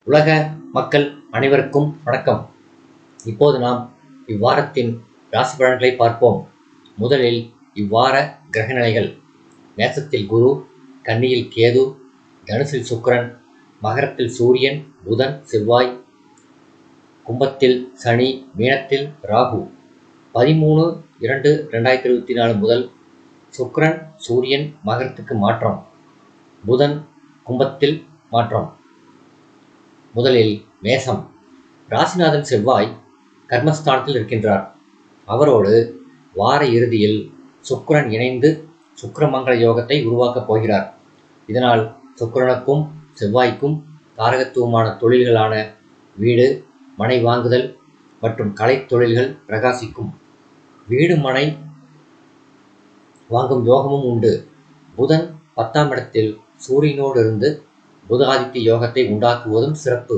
உலக மக்கள் அனைவருக்கும் வணக்கம். இப்போது நாம் இவ்வாரத்தின் ராசி பலன்களை பார்ப்போம். முதலில் இவ்வார கிரகநிலைகள். மேசத்தில் குரு, கன்னியில் கேது, தனுசில் சுக்கிரன், மகரத்தில் சூரியன், புதன், செவ்வாய், கும்பத்தில் சனி, மீனத்தில் ராகு. 13/2/2024 முதல் சுக்கிரன் சூரியன் மகரத்துக்கு மாற்றம், புதன் கும்பத்தில் மாற்றம். முதலில் மேசம். ராசிநாதன் செவ்வாய் கர்மஸ்தானத்தில் இருக்கின்றார். அவரோடு வார இறுதியில் சுக்கிரன் இணைந்து சுக்கிரமங்கல யோகத்தை உருவாக்கப் போகிறார். இதனால் சுக்கிரனுக்கும் செவ்வாய்க்கும் காரகத்துவமான தொழில்களான வீடு, மனை வாங்குதல் மற்றும் கலைத் தொழில்கள் பிரகாசிக்கும். வீடு மனை வாங்கும் யோகமும் உண்டு. புதன் 10ஆம் இடத்தில் சூரியனோடு இருந்து புதாதித்ய யோகத்தை உண்டாக்குவதும் சிறப்பு.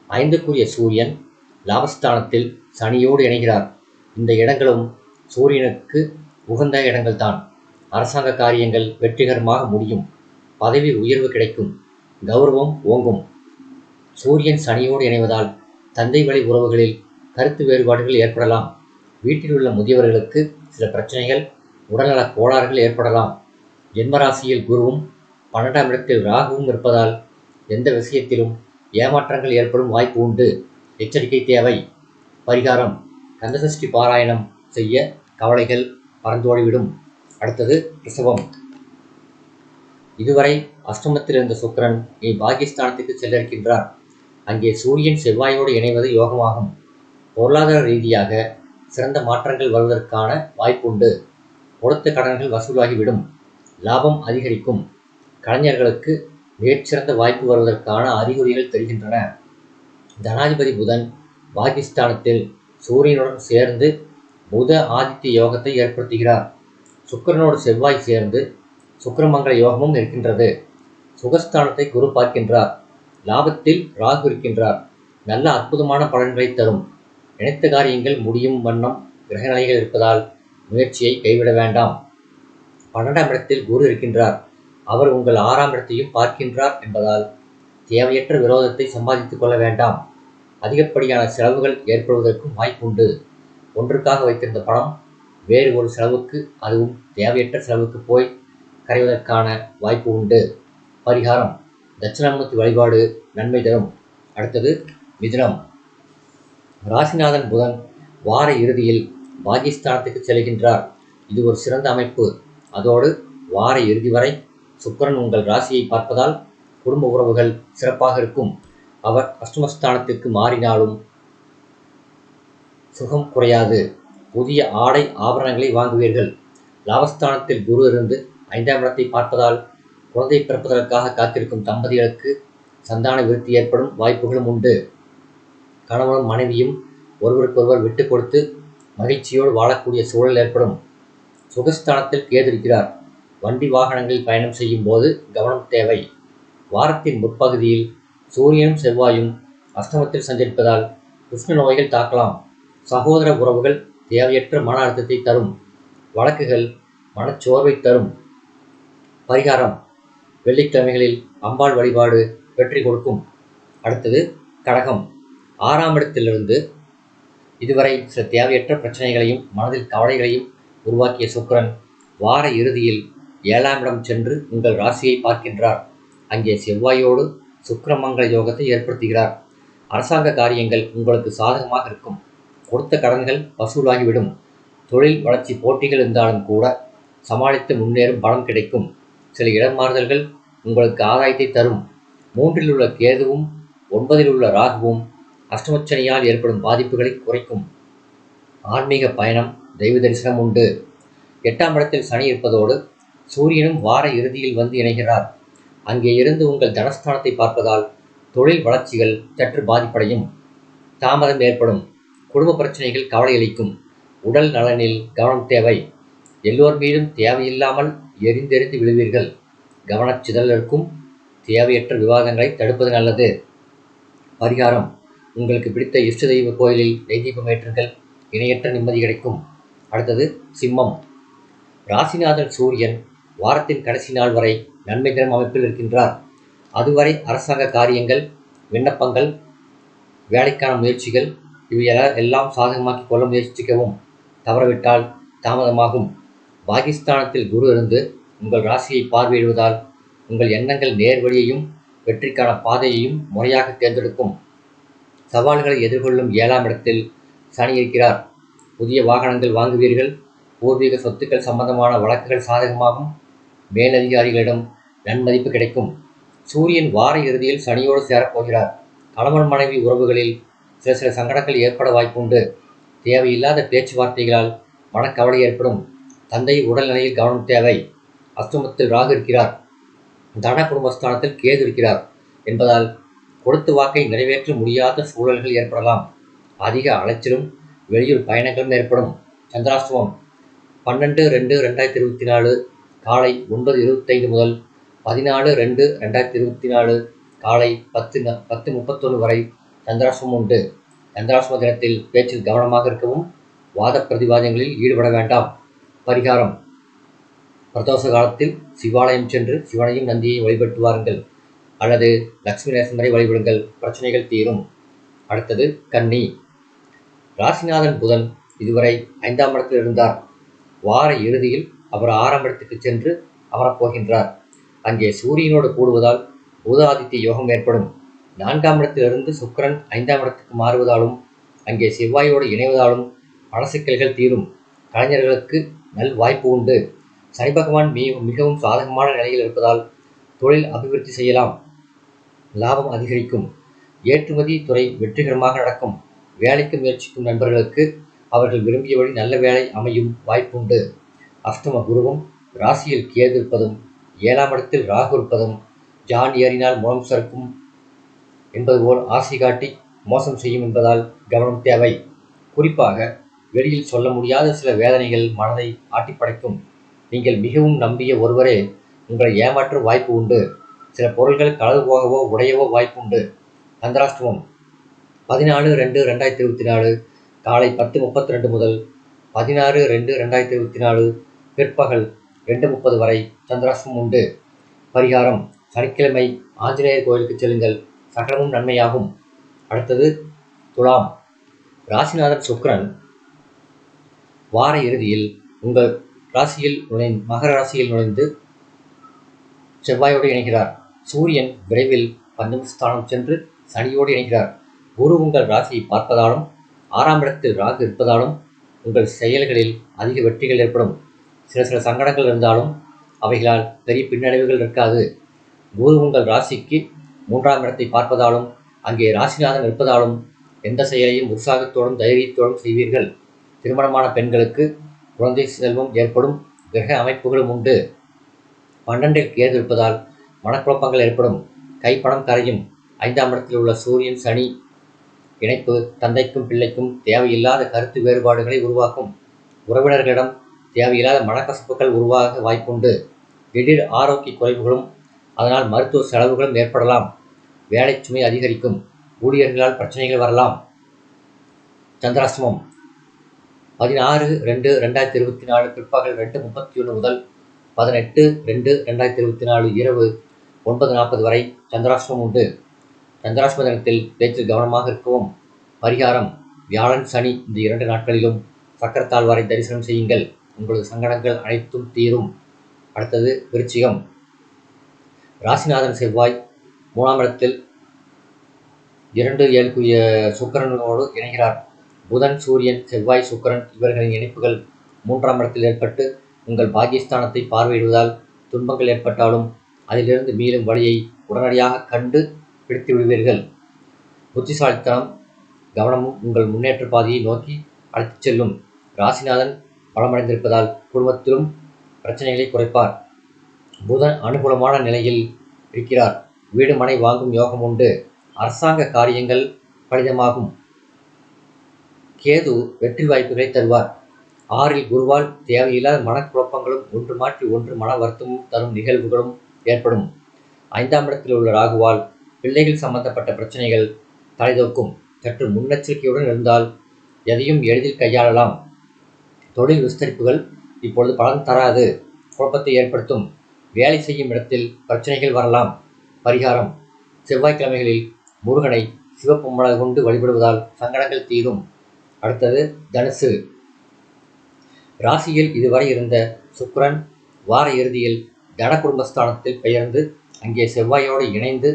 5க்குரிய சூரியன் லாபஸ்தானத்தில் சனியோடு இணைகிறார். இந்த இடங்களும் சூரியனுக்கு உகந்த இடங்கள்தான். அரசாங்க காரியங்கள் வெற்றிகரமாக முடியும். பதவி உயர்வு கிடைக்கும். கௌரவம் ஓங்கும். சூரியன் சனியோடு இணைவதால் தந்தை வழி உறவுகளில் கருத்து வேறுபாடுகள் ஏற்படலாம். வீட்டில் உள்ள முதியவர்களுக்கு சில பிரச்சனைகள், உடல்நலக் கோளாறுகள் ஏற்படலாம். ஜென்மராசியில் குருவும் 12ஆம் இடத்தில் ராகுவும் இருப்பதால் எந்த விஷயத்திலும் ஏமாற்றங்கள் ஏற்படும் வாய்ப்பு உண்டு. எச்சரிக்கை தேவை. பரிகாரம்: கந்தசஷ்டி பாராயணம் செய்ய கவலைகள் பறந்தோடிவிடும். அடுத்தது ரிஷபம். இதுவரை அஷ்டமத்தில் இருந்த சுக்கிரன் இனி பாகிஸ்தானத்துக்கு செல்ல இருக்கின்றார். அங்கே சூரியன் செவ்வாயோடு இணைவது யோகமாகும். பொருளாதார ரீதியாக சிறந்த மாற்றங்கள் வருவதற்கான வாய்ப்புண்டு. கொடுத்த கடன்கள் வசூலாகிவிடும். லாபம் அதிகரிக்கும். கலைஞர்களுக்கு மிகச்சிறந்த வாய்ப்பு வருவதற்கான அறிகுறிகள் தெரிகின்றன. தனாதிபதி புதன் பாகிஸ்தானத்தில் சூரியனுடன் சேர்ந்து புத ஆதித்ய யோகத்தை ஏற்படுத்துகிறார். சுக்கிரனோடு செவ்வாய் சேர்ந்து சுக்கிரமங்கல யோகமும் இருக்கின்றது. சுகஸ்தானத்தை குரு பார்க்கின்றார். லாபத்தில் ராகு இருக்கின்றார். நல்ல அற்புதமான பலன்களை தரும். நினைத்த காரியங்கள் முடியும் வண்ணம் கிரகநிலைகள் இருப்பதால் முயற்சியை கைவிட வேண்டாம். 12ஆம் இடத்தில் குரு இருக்கின்றார். அவர் உங்கள் 6ஆம் இடத்தையும் பார்க்கின்றார் என்பதால் தேவையற்ற விரோதத்தை சம்பாதித்துக் கொள்ள வேண்டாம். அதிகப்படியான செலவுகள் ஏற்படுவதற்கும் வாய்ப்புண்டு. ஒன்றுக்காக வைத்திருந்த பணம் வேறு ஒரு செலவுக்கு, அதுவும் தேவையற்ற செலவுக்கு போய் கரைவதற்கான வாய்ப்பு உண்டு. பரிகாரம்: தட்சிணாமூர்த்தி வழிபாடு நன்மை தரும். அடுத்தது மிதுனம். ராசிநாதன் புதன் வார இறுதியில் பாகிஸ்தானத்துக்கு செல்கின்றார். இது ஒரு சிறந்த அமைப்பு. அதோடு வார இறுதி வரை சுக்கிரன் உங்கள் ராசியை பார்ப்பதால் குடும்ப உறவுகள் சிறப்பாக இருக்கும். அவர் அஷ்டமஸ்தானத்திற்கு மாறினாலும் சுகம் குறையாது. புதிய ஆடை ஆபரணங்களை வாங்குவீர்கள். லாபஸ்தானத்தில் குரு இருந்து 5ஆம் இடத்தை பார்ப்பதால் குழந்தை பிறப்பதற்காக காத்திருக்கும் தம்பதிகளுக்கு சந்தான விருத்தி ஏற்படும் வாய்ப்புகளும் உண்டு. கணவனும் மனைவியும் ஒருவருக்கொருவர் விட்டு கொடுத்து மகிழ்ச்சியோடு வாழக்கூடிய சூழல் ஏற்படும். சுகஸ்தானத்தில் கேது இருக்கிறார். வண்டி வாகனங்களில் பயணம் செய்யும் போது கவனம் தேவை. வாரத்தின் முற்பகுதியில் சூரியனும் செவ்வாயும் அஷ்டமத்தில் சஞ்சரிப்பதால் உஷ்ண நோய்கள் தாக்கலாம். சகோதர உறவுகள் தேவையற்ற மன அழுத்தத்தை தரும். வழக்குகள் மனச்சோர்வை தரும். பரிகாரம்: வெள்ளிக்கிழமைகளில் அம்பாள் வழிபாடு வெற்றி கொடுக்கும். அடுத்தது கடகம். 6ஆம் இடத்திலிருந்து இதுவரை சில தேவையற்ற பிரச்சனைகளையும் மனதில் கவலைகளையும் உருவாக்கிய சுக்கிரன் வார இறுதியில் 7ஆம் இடம் சென்று உங்கள் ராசியை பார்க்கின்றார். அங்கே செவ்வாயோடு சுக்கிரமங்கல யோகத்தை ஏற்படுத்துகிறார். அரசாங்க காரியங்கள் உங்களுக்கு சாதகமாக இருக்கும். கொடுத்த கடன்கள் வசூலாகிவிடும். தொழில் வளர்ச்சி போட்டிகள் இருந்தாலும் கூட சமாளித்து முன்னேறும் பலம் கிடைக்கும். சில இடமாறுதல்கள் உங்களுக்கு ஆதாயத்தை தரும். 3இல் உள்ள கேதுவும் 9இல் உள்ள ராகுவும் அஷ்டமச்சனியால் ஏற்படும் பாதிப்புகளை குறைக்கும். ஆன்மீக பயணம், தெய்வ தரிசனம் உண்டு. 8ஆம் இடத்தில் சனி இருப்பதோடு சூரியனும் வார இறுதியில் வந்து இணைகிறார். அங்கே இருந்து உங்கள் தனஸ்தானத்தை பார்ப்பதால் தொழில் வளர்ச்சிகள் சற்று பாதிப்படையும். தாமதம் ஏற்படும். குடும்ப பிரச்சனைகள் கவலையளிக்கும். உடல் நலனில் கவனம் தேவை. எல்லோர் மீதும் தேவையில்லாமல் எரிந்தெறிந்து விழுவீர்கள். கவனச்சிதறல் இருக்கும். தேவையற்ற விவாதங்களை தடுப்பது நல்லது. பரிகாரம்: உங்களுக்கு பிடித்த இஷ்ட தெய்வ கோயிலில் நெய்தீபம் ஏற்றுங்கள். இணையற்ற நிம்மதி கிடைக்கும். அடுத்தது சிம்மம். ராசிநாதன் சூரியன் வாரத்தின் கடைசி நாள் வரை நன்மை தரும் அமைப்பில் இருக்கின்றார். அதுவரை அரசாங்க காரியங்கள் விண்ணப்பங்கள், வேலைக்கான முயற்சிகள் எல்லாம் சாதகமாக்கி கொள்ள முயற்சிக்கவும். தவறவிட்டால் தாமதமாகும். பாகிஸ்தானத்தில் குரு இருந்து உங்கள் ராசியை பார்வையிடுவதால் உங்கள் எண்ணங்கள் நேர்வழியையும் வெற்றிக்கான பாதையையும் முறையாக தேர்ந்தெடுக்கும். சவால்களை எதிர்கொள்ளும் 7ஆம் இடத்தில் சனி இருக்கிறார். புதிய வாகனங்கள் வாங்குவீர்கள். பூர்வீக சொத்துக்கள் சம்பந்தமான வழக்குகள் சாதகமாகும். மேலதிகாரிகளிடம் நன்மதிப்பு கிடைக்கும். சூரியன் வார இறுதியில் சனியோடு சேரப்போகிறார். கணவன் மனைவி உறவுகளில் சில சங்கடங்கள் ஏற்பட வாய்ப்புண்டு. தேவையில்லாத பேச்சுவார்த்தைகளால் மனக்கவலை ஏற்படும். தந்தை உடல்நிலையில் கவனம் தேவை. அஷ்டமத்தில் ராகு இருக்கிறார். தன குடும்பஸ்தானத்தில் கேது இருக்கிறார் என்பதால் கொடுத்த வாக்கை நிறைவேற்ற முடியாத சூழல்கள் ஏற்படலாம். அதிக அலைச்சலும் வெளியூர் பயணங்களும் ஏற்படும். சந்திராஷ்டமம் 12/2/2024 காலை 9:25 முதல் 14/2/2024 காலை 10:31 வரை சந்திராஷ்டமம் உண்டு. சந்திராஷ்டம தினத்தில் பேச்சில் கவனமாக இருக்கவும், வாத பிரதிவாதங்களில் ஈடுபட வேண்டாம். பரிகாரம்: பிரதோஷ காலத்தில் சிவாலயம் சென்று சிவனையும் நந்தியை வழிபட்டு வாருங்கள், அல்லது லட்சுமி நரசிம்மரை வழிபடுங்கள். பிரச்சனைகள் தீரும். அடுத்தது கன்னி. ராசிநாதன் புதன் இதுவரை 5ஆம் இடத்தில் இருந்தார். வார இறுதியில் அவர் 6ஆம் இடத்துக்கு சென்று அமரப்போகின்றார். அங்கே சூரியனோடு கூடுவதால் புத ஆதித்ய யோகம் ஏற்படும். 4ஆம் இடத்திலிருந்து சுக்கிரன் 5ஆம் இடத்துக்கு மாறுவதாலும் அங்கே செவ்வாயோடு இணைவதாலும் மனசிக்கல்கள் தீரும். கலைஞர்களுக்கு நல் வாய்ப்பு உண்டு. சனி பகவான் மிகவும் சாதகமான நிலையில் இருப்பதால் தொழில் அபிவிருத்தி செய்யலாம். லாபம் அதிகரிக்கும். ஏற்றுமதி துறை வெற்றிகரமாக நடக்கும். வேலைக்கு முயற்சிக்கும் நண்பர்களுக்கு அவர்கள் விரும்பியபடி நல்ல வேலை அமையும் வாய்ப்புண்டு. அஷ்டம குருவும் ராசியில் கேது இருப்பதும் 7ஆம் இடத்தில் ராகு இருப்பதும் ஜான் ஏறினால் மூலம் சறுக்கும் என்பது போல் ஆசை காட்டி மோசம் செய்யும் என்பதால் கவனம் தேவை. குறிப்பாக வெளியில் சொல்ல முடியாத சில வேதனைகள் மனதை ஆட்டிப்படைக்கும். நீங்கள் மிகவும் நம்பிய ஒருவரே உங்களை ஏமாற்றும் வாய்ப்பு உண்டு. சில பொருள்கள் கலந்து போகவோ உடையவோ வாய்ப்புண்டு. சந்திராஷ்டமம் 14/2/2024 காலை 10:32 முதல் 16/2/2024 பிற்பகல் 2:30 வரை சந்திராஷ்டமம் உண்டு. பரிகாரம்: சனிக்கிழமை ஆஞ்சநேயர் கோயிலுக்கு செல்லுங்கள், சகலமும் நன்மையாகும். அடுத்தது துலாம். ராசிநாதன் சுக்கிரன் வார இறுதியில் உங்கள் ராசியில் மகர ராசியில் நுழைந்து செவ்வாயோடு இணைகிறார். சூரியன் விரைவில் பஞ்சமஸ்தானம் சென்று சனியோடு இணைகிறார். குரு உங்கள் ராசியை பார்ப்பதாலும் 6ஆம் இடத்தில் ராகு இருப்பதாலும் உங்கள் செயல்களில் அதிக வெற்றிகள் ஏற்படும். சில சங்கடங்கள் இருந்தாலும் அவைகளால் பெரிய பின்னடைவுகள் இருக்காது. குரு உங்கள் ராசிக்கு 3ஆம் இடத்தை பார்ப்பதாலும் அங்கே ராசிநாதன் இருப்பதாலும் எந்த செயலையும் உற்சாகத்தோடும் தைரியத்தோடும் செய்வீர்கள். திருமணமான பெண்களுக்கு குழந்தை செல்வம் ஏற்படும். கிரக அமைப்புகளும் உண்டு. 12இல் கேது இருப்பதால் மனக்குழப்பங்கள் ஏற்படும். கைப்பணம் கரையும். 5ஆம் இடத்தில் உள்ள சூரியன் சனி இணைப்பு தந்தைக்கும் பிள்ளைக்கும் தேவையில்லாத கருத்து வேறுபாடுகளை உருவாக்கும். உறவினர்களிடம் தேவையில்லாத மனக்கசப்புகள் உருவாக வாய்ப்புண்டு. திடீர் ஆரோக்கிய குறைவுகளும் அதனால் மருத்துவ செலவுகளும் ஏற்படலாம். வேலை சுமை அதிகரிக்கும். ஊழியர்களால் பிரச்சனைகள் வரலாம். சந்திராஷ்டமம் 16/2/2024 பிற்பகல் 2:31 முதல் 18/2/2024 இரவு 9:40 வரை சந்திராஷ்டமம் உண்டு. சந்திராஷ்டம தினத்தில் பேச்சில் கவனமாக இருக்கவும். பரிகாரம்: வியாழன் சனி இந்த 2 நாட்களிலும் சக்கரத்தாழ்வாரை தரிசனம் செய்யுங்கள். உங்களது சங்கடங்கள் அனைத்தும் தீரும். அடுத்தது விருச்சிகம். ராசிநாதன் செவ்வாய் 3ஆம் இடத்தில் 2-7 சுக்கிரனோடு இணைகிறார். புதன், சூரியன், செவ்வாய், சுக்கிரன் இவர்களின் இணைப்புகள் 3ஆம் இடத்தில் ஏற்பட்டு உங்கள் பாகிஸ்தானத்தை பார்வையிடுவதால் துன்பங்கள் ஏற்பட்டாலும் அதிலிருந்து மீளும் வழியை உடனடியாக கண்டு பிடித்து விடுவீர்கள். புத்திசாலித்தனம் கவனமும் உங்கள் முன்னேற்ற பாதையை நோக்கி அழைத்துச் செல்லும். ராசிநாதன் பலமடைந்திருப்பதால் குடும்பத்திலும் பிரச்சனைகளை குறைப்பார். புதன் அனுகூலமான நிலையில் இருக்கிறார். வீடு மனை வாங்கும் யோகம் உண்டு. அரசாங்க காரியங்கள் பலிதமாகும். கேது வெற்றி வாய்ப்புகளை தருவார். 6இல் குருவால் தேவையில்லாத மனக்குழப்பங்களும் ஒன்று மாற்றி ஒன்று மன வருத்தமும் தரும் நிகழ்வுகளும் ஏற்படும். 5ஆம் இடத்தில் உள்ள ராகுவால் பிள்ளைகள் சம்பந்தப்பட்ட பிரச்சனைகள் தலைதோக்கும். சற்று முன்னெச்சரிக்கையுடன் இருந்தால் எதையும் எளிதில் கையாளலாம். தொழில் விஸ்தரிப்புகள் இப்பொழுது பலன் தராது, குழப்பத்தை ஏற்படுத்தும். வேலை செய்யும் இடத்தில் பிரச்சனைகள் வரலாம். பரிகாரம்: செவ்வாய்க்கிழமைகளில் முருகனை சிவப்பு மிளகு கொண்டு வழிபடுவதால் சங்கடங்கள் தீரும். அடுத்தது தனுசு. ராசியில் இதுவரை இருந்த சுக்கிரன் வார இறுதியில் தன குடும்பஸ்தானத்தில் பெயர்ந்து அங்கே செவ்வாயோடு இணைந்து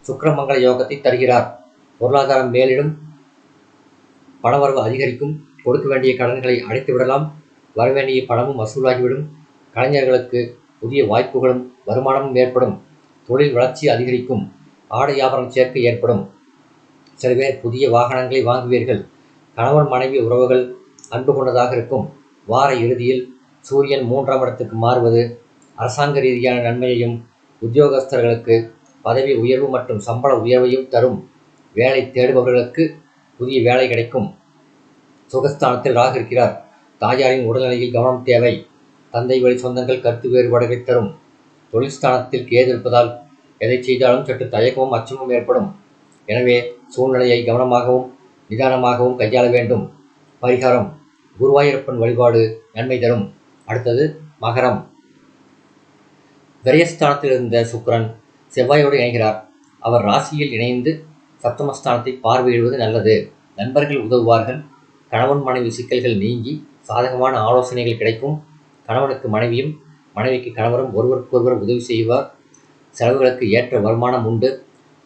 சுக்கிரமங்கல யோகத்தை தருகிறார். பொருளாதாரம் மேலிடும், பணவரவு அதிகரிக்கும், கொடுக்க வேண்டிய கடன்களை அடைத்து விடலாம், வரவேண்டிய பணமும் வசூலாகிவிடும். கலைஞர்களுக்கு புதிய வாய்ப்புகளும் வருமானமும் ஏற்படும். தொழில் வளர்ச்சி அதிகரிக்கும். ஆடை ஆபரண சேர்க்கை ஏற்படும். சில பேர் புதிய வாகனங்களை வாங்குவீர்கள். கணவன் மனைவி உறவுகள் அன்பு கொண்டதாக இருக்கும். வார இறுதியில் சூரியன் 3ஆம் இடத்துக்கு மாறுவது அரசாங்க ரீதியான நன்மையையும் உத்தியோகஸ்தர்களுக்கு பதவி உயர்வு மற்றும் சம்பள உயர்வையும் தரும். வேலை தேடுபவர்களுக்கு புதிய வேலை கிடைக்கும். சுகஸ்தானத்தில் ராகு இருக்கிறார். தாயாரின் உடல்நிலையில் கவனம் தேவை. தந்தை வழி சொந்தங்கள் கருத்து வேறுபாடுகளை தரும். தொழில் ஸ்தானத்தில் கேது இருப்பதால் எதை செய்தாலும் சற்று தயக்கமும் அச்சமும் ஏற்படும். எனவே சூழ்நிலையை கவனமாகவும் நிதானமாகவும் கையாள வேண்டும். பரிகாரம்: குருவாயூரப்பன் வழிபாடு நன்மை தரும். அடுத்தது மகரம். விரயஸ்தானத்தில் இருந்த சுக்கிரன் செவ்வாயோடு இணைகிறார். அவர் ராசியில் இணைந்து சப்தமஸ்தானத்தை பார்வையிடுவது நல்லது. நண்பர்கள் உதவுவார்கள். கணவன் மனைவி சிக்கல்கள் நீங்கி சாதகமான ஆலோசனைகள் கிடைக்கும். கணவனுக்கு மனைவியும் மனைவிக்கு கணவரும் ஒருவருக்கொருவர் உதவி செய்வார். செலவுகளுக்கு ஏற்ற வருமானம் உண்டு.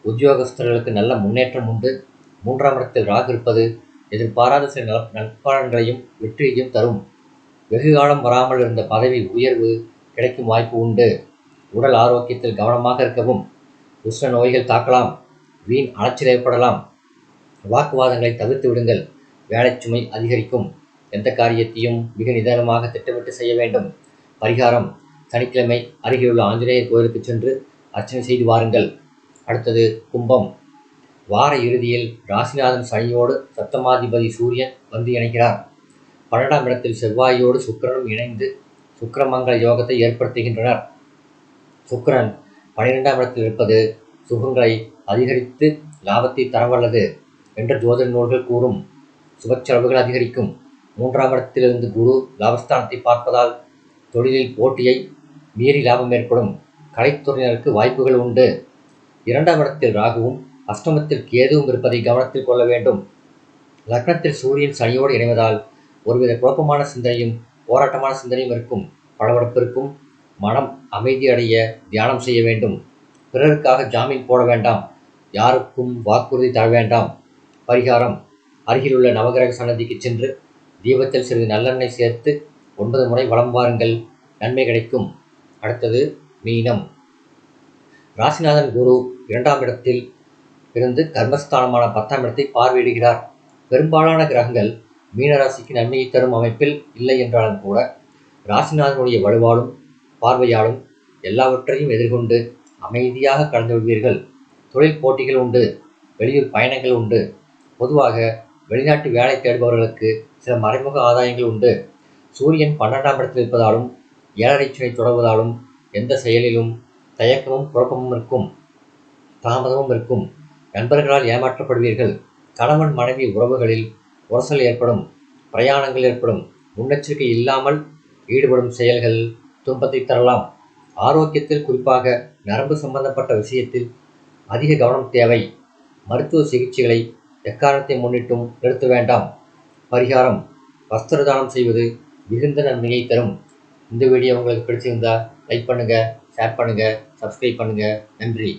உத்தியோகஸ்தர்களுக்கு நல்ல முன்னேற்றம் உண்டு. 3ஆம் இடத்தில் ராகு இருப்பது எதிர்பாராத சில நற்பலன்களையும் வெற்றியையும் தரும். வெகுகாலம் வராமல் இருந்த பதவி உயர்வு கிடைக்கும் வாய்ப்பு உண்டு. உடல் ஆரோக்கியத்தில் கவனமாக இருக்கவும். உஷ்ண நோய்கள் தாக்கலாம். வீண் அலைச்சல் ஏற்படலாம். வாக்குவாதங்களை தவிர்த்து விடுங்கள். வேலை சுமை அதிகரிக்கும். எந்த காரியத்தையும் மிக நிதானமாக திட்டமிட்டு செய்ய வேண்டும். பரிகாரம்: சனிக்கிழமை அருகிலுள்ள ஆஞ்சநேயர் கோயிலுக்கு சென்று அர்ச்சனை செய்து வாருங்கள். அடுத்தது கும்பம். வார இறுதியில் ராசிநாதன் சனியோடு சப்தமாதிபதி சூரியன் வந்து இணைகிறார். 12ஆம் இடத்தில் செவ்வாயோடு சுக்கிரனும் இணைந்து சுக்கிரமங்கல யோகத்தை ஏற்படுத்துகின்றனர். சுக்கிரன் 12ஆம் இடத்தில் இருப்பது சுகங்களை அதிகரித்து லாபத்தை தரவல்லது என்று ஜோதிட நூல்கள் கூறும். சுப செலவுகள் அதிகரிக்கும். 3ஆம் இடத்திலிருந்து குரு லாபஸ்தானத்தை பார்ப்பதால் தொழிலில் போட்டியை மீறி லாபம் ஏற்படும். கலைத்துறையினருக்கு வாய்ப்புகள் உண்டு. 2ஆம் இடத்தில் ராகுவும் அஷ்டமத்தில் கேதுவும் இருப்பதை கவனத்தில் கொள்ள வேண்டும். லக்னத்தில் சூரியன் சனியோடு இணைவதால் ஒருவித குழப்பமான சிந்தனையும் போராட்டமான சிந்தனையும் இருக்கும். படபடப்பு இருக்கும். மனம் அமைதியடைய தியானம் செய்ய வேண்டும். பிறருக்காக ஜாமீன் போட வேண்டாம். யாருக்கும் வாக்குறுதி தர வேண்டாம். பரிகாரம்: அருகிலுள்ள நவகிரக சன்னதிக்கு சென்று தீபத்தில் சிறிது நல்லெண்ணெய் சேர்த்து 9 முறை வலம் வாருங்கள். நன்மை கிடைக்கும். அடுத்தது மீனம். ராசிநாதன் குரு 2ஆம் இடத்தில் இருந்து கர்மஸ்தானமான 10ஆம் இடத்தை பார்வையிடுகிறார். பெரும்பாலான கிரகங்கள் மீனராசிக்கு நன்மையை தரும் அமைப்பில் இல்லை என்றாலும் கூட ராசிநாதனுடைய வலுவாலும் பார்வையாலும் எல்லாவற்றையும் எதிர்கொண்டு அமைதியாக கடந்து விடுவீர்கள். தொழில் போட்டிகள் உண்டு. வெளியூர் பயணங்கள் உண்டு. பொதுவாக வெளிநாட்டு வேலை தேடுபவர்களுக்கு சில மறைமுக ஆதாயங்கள் உண்டு. சூரியன் 12ஆம் இடத்தில் இருப்பதாலும் 7.5 சனி தொடர்வதாலும் எந்த செயலிலும் தயக்கமும் குழப்பமும் இருக்கும். தாமதமும் இருக்கும். நண்பர்களால் ஏமாற்றப்படுவீர்கள். கணவன் மனைவி உறவுகளில் உரசல் ஏற்படும். பிரயாணங்கள் ஏற்படும். முன்னெச்சரிக்கை இல்லாமல் ஈடுபடும் செயல்கள் துன்பத்தை தரலாம். ஆரோக்கியத்தில் குறிப்பாக நரம்பு சம்பந்தப்பட்ட விஷயத்தில் அதிக கவனம் தேவை. மருத்துவ சிகிச்சைகளை எக்காரணத்தை முன்னிட்டும் நிறுத்த வேண்டாம். பரிகாரம்: வஸ்திர தானம் செய்வது மிகுந்த நன்மையை தரும். இந்த வீடியோ உங்களுக்கு பிடிச்சிருந்தா லைக் பண்ணுங்கள், ஷேர் பண்ணுங்கள், சப்ஸ்கிரைப் பண்ணுங்கள். நன்றி.